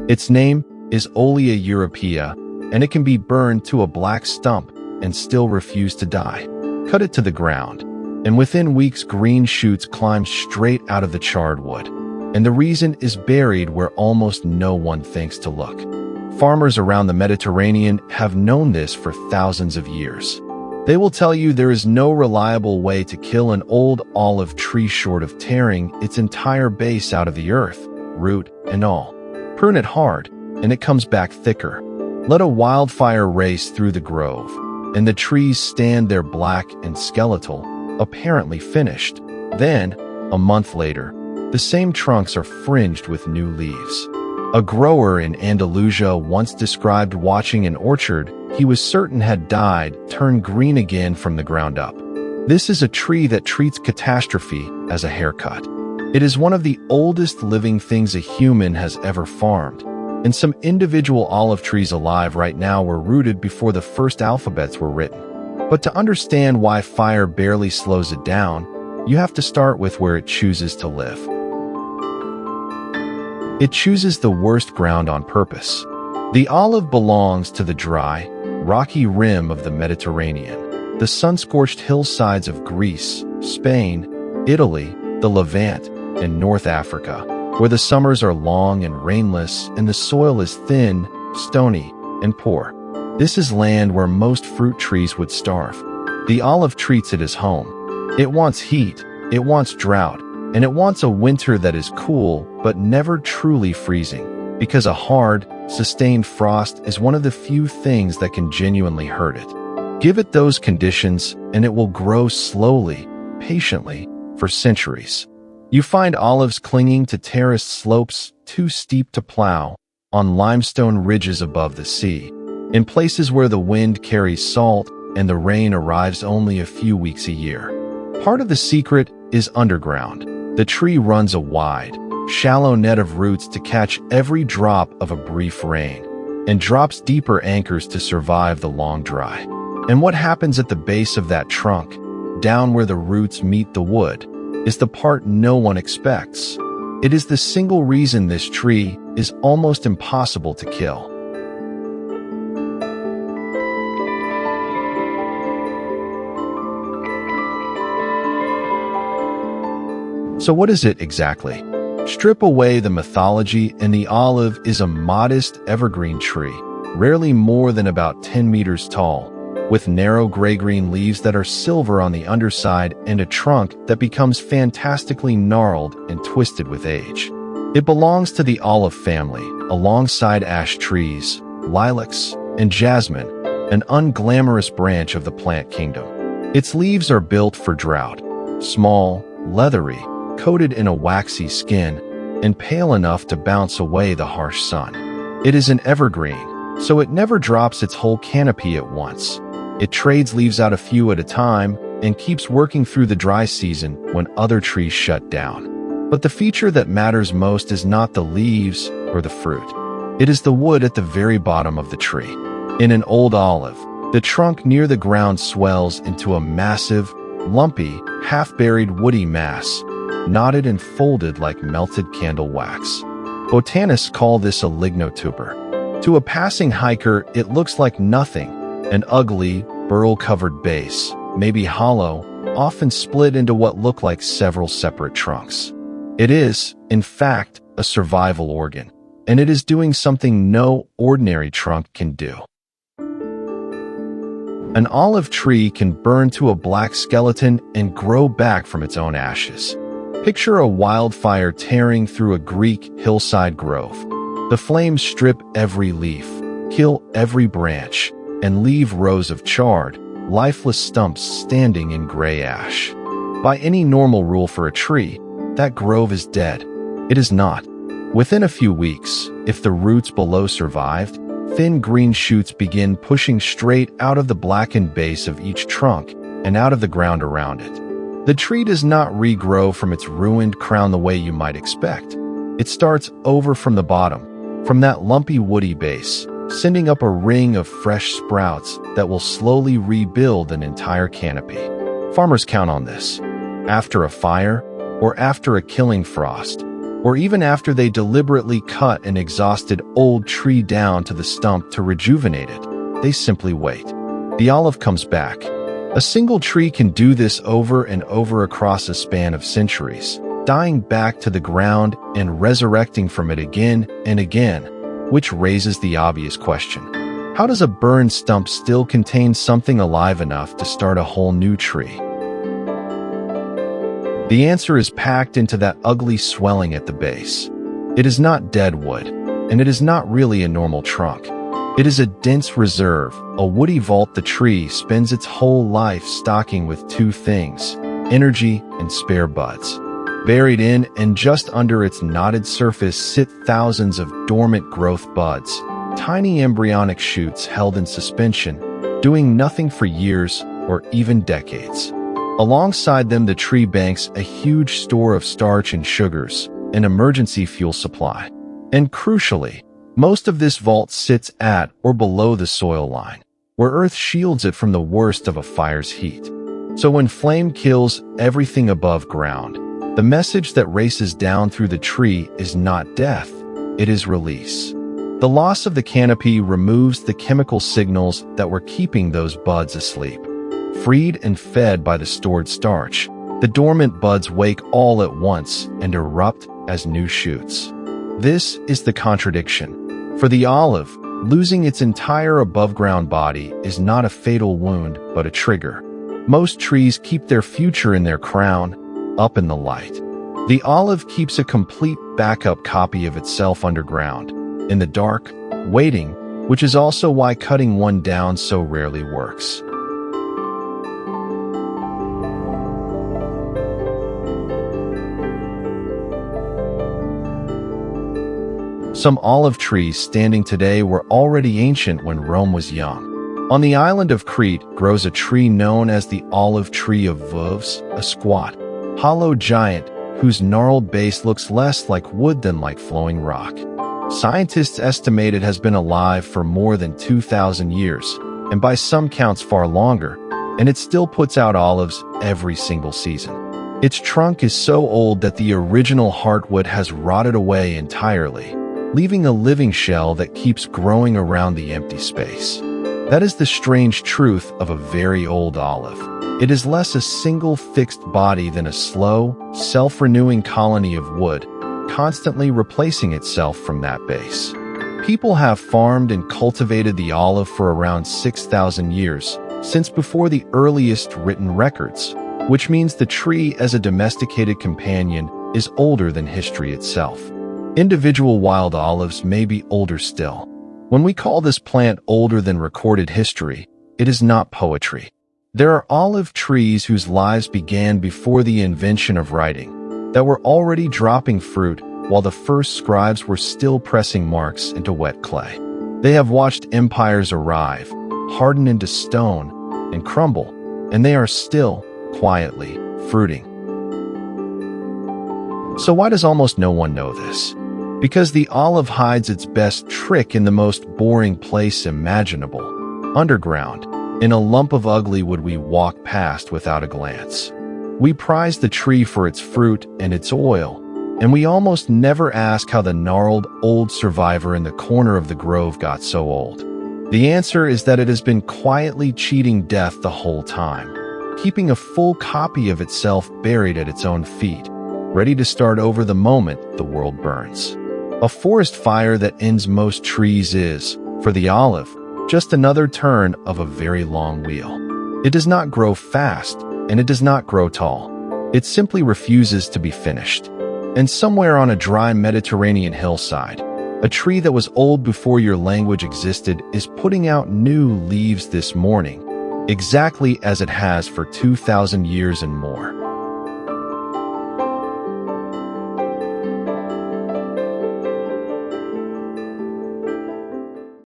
Its name is Olea europea, and it can be burned to a black stump and still refuse to die. Cut it to the ground, and within weeks green shoots climb straight out of the charred wood. And the reason is buried where almost no one thinks to look. Farmers around the Mediterranean have known this for thousands of years. They will tell you there is no reliable way to kill an old olive tree short of tearing its entire base out of the earth, root and all. Prune it hard, and it comes back thicker. Let a wildfire race through the grove, and the trees stand there black and skeletal, apparently finished. Then, a month later, the same trunks are fringed with new leaves. A grower in Andalusia once described watching an orchard he was certain had died turn green again from the ground up. This is a tree that treats catastrophe as a haircut. It is one of the oldest living things a human has ever farmed, and some individual olive trees alive right now were rooted before the first alphabets were written. But to understand why fire barely slows it down, you have to start with where it chooses to live. It chooses the worst ground on purpose. The olive belongs to the dry, rocky rim of the Mediterranean, the sun-scorched hillsides of Greece, Spain, Italy, the Levant, and North Africa, where the summers are long and rainless and the soil is thin, stony, and poor. This is land where most fruit trees would starve. The olive treats it as home. It wants heat, it wants drought, and it wants a winter that is cool but never truly freezing, because a hard, sustained frost is one of the few things that can genuinely hurt it. Give it those conditions, and it will grow slowly, patiently, for centuries. You find olives clinging to terraced slopes too steep to plow, on limestone ridges above the sea, in places where the wind carries salt and the rain arrives only a few weeks a year. Part of the secret is underground. The tree runs a wide, shallow net of roots to catch every drop of a brief rain, and drops deeper anchors to survive the long dry. And what happens at the base of that trunk, down where the roots meet the wood, is the part no one expects. It is the single reason this tree is almost impossible to kill. So what is it exactly? Strip away the mythology and the olive is a modest evergreen tree, rarely more than about 10 meters tall, with narrow gray-green leaves that are silver on the underside and a trunk that becomes fantastically gnarled and twisted with age. It belongs to the olive family, alongside ash trees, lilacs, and jasmine, an unglamorous branch of the plant kingdom. Its leaves are built for drought, small, leathery, coated in a waxy skin, and pale enough to bounce away the harsh sun. It is an evergreen, so it never drops its whole canopy at once. It trades leaves out a few at a time and keeps working through the dry season when other trees shut down. But the feature that matters most is not the leaves or the fruit. It is the wood at the very bottom of the tree. In an old olive, the trunk near the ground swells into a massive, lumpy, half-buried woody mass, knotted and folded like melted candle wax. Botanists call this a lignotuber. To a passing hiker, it looks like nothing, an ugly, burl-covered base, maybe hollow, often split into what look like several separate trunks. It is, in fact, a survival organ, and it is doing something no ordinary trunk can do. An olive tree can burn to a black skeleton and grow back from its own ashes. Picture a wildfire tearing through a Greek hillside grove. The flames strip every leaf, kill every branch, and leave rows of charred, lifeless stumps standing in gray ash. By any normal rule for a tree, that grove is dead. It is not. Within a few weeks, if the roots below survived, thin green shoots begin pushing straight out of the blackened base of each trunk and out of the ground around it. The tree does not regrow from its ruined crown the way you might expect. It starts over from the bottom, from that lumpy woody base, sending up a ring of fresh sprouts that will slowly rebuild an entire canopy. Farmers count on this. After a fire, or after a killing frost, or even after they deliberately cut an exhausted old tree down to the stump to rejuvenate it, they simply wait. The olive comes back. A single tree can do this over and over across a span of centuries, dying back to the ground and resurrecting from it again and again, which raises the obvious question. How does a burned stump still contain something alive enough to start a whole new tree? The answer is packed into that ugly swelling at the base. It is not dead wood, and it is not really a normal trunk. It is a dense reserve, a woody vault the tree spends its whole life stocking with two things: energy and spare buds. Buried in and just under its knotted surface sit thousands of dormant growth buds, tiny embryonic shoots held in suspension, doing nothing for years or even decades. Alongside them, the tree banks a huge store of starch and sugars, an emergency fuel supply. And crucially, most of this vault sits at or below the soil line, where earth shields it from the worst of a fire's heat. So when flame kills everything above ground, the message that races down through the tree is not death, it is release. The loss of the canopy removes the chemical signals that were keeping those buds asleep. Freed and fed by the stored starch, the dormant buds wake all at once and erupt as new shoots. This is the contradiction. For the olive, losing its entire above-ground body is not a fatal wound, but a trigger. Most trees keep their future in their crown, up in the light. The olive keeps a complete backup copy of itself underground, in the dark, waiting, which is also why cutting one down so rarely works. Some olive trees standing today were already ancient when Rome was young. On the island of Crete grows a tree known as the Olive Tree of Vouves, a squat, hollow giant whose gnarled base looks less like wood than like flowing rock. Scientists estimate it has been alive for more than 2,000 years, and by some counts far longer, and it still puts out olives every single season. Its trunk is so old that the original heartwood has rotted away entirely, leaving a living shell that keeps growing around the empty space. That is the strange truth of a very old olive. It is less a single fixed body than a slow, self-renewing colony of wood, constantly replacing itself from that base. People have farmed and cultivated the olive for around 6,000 years, since before the earliest written records, which means the tree as a domesticated companion is older than history itself. Individual wild olives may be older still. When we call this plant older than recorded history, it is not poetry. There are olive trees whose lives began before the invention of writing, that were already dropping fruit while the first scribes were still pressing marks into wet clay. They have watched empires arrive, harden into stone, and crumble, and they are still, quietly, fruiting. So why does almost no one know this? Because the olive hides its best trick in the most boring place imaginable, underground, in a lump of ugly wood we walk past without a glance. We prize the tree for its fruit and its oil, and we almost never ask how the gnarled, old survivor in the corner of the grove got so old. The answer is that it has been quietly cheating death the whole time, keeping a full copy of itself buried at its own feet, ready to start over the moment the world burns. A forest fire that ends most trees is, for the olive, just another turn of a very long wheel. It does not grow fast, and it does not grow tall. It simply refuses to be finished. And somewhere on a dry Mediterranean hillside, a tree that was old before your language existed is putting out new leaves this morning, exactly as it has for 2,000 years and more.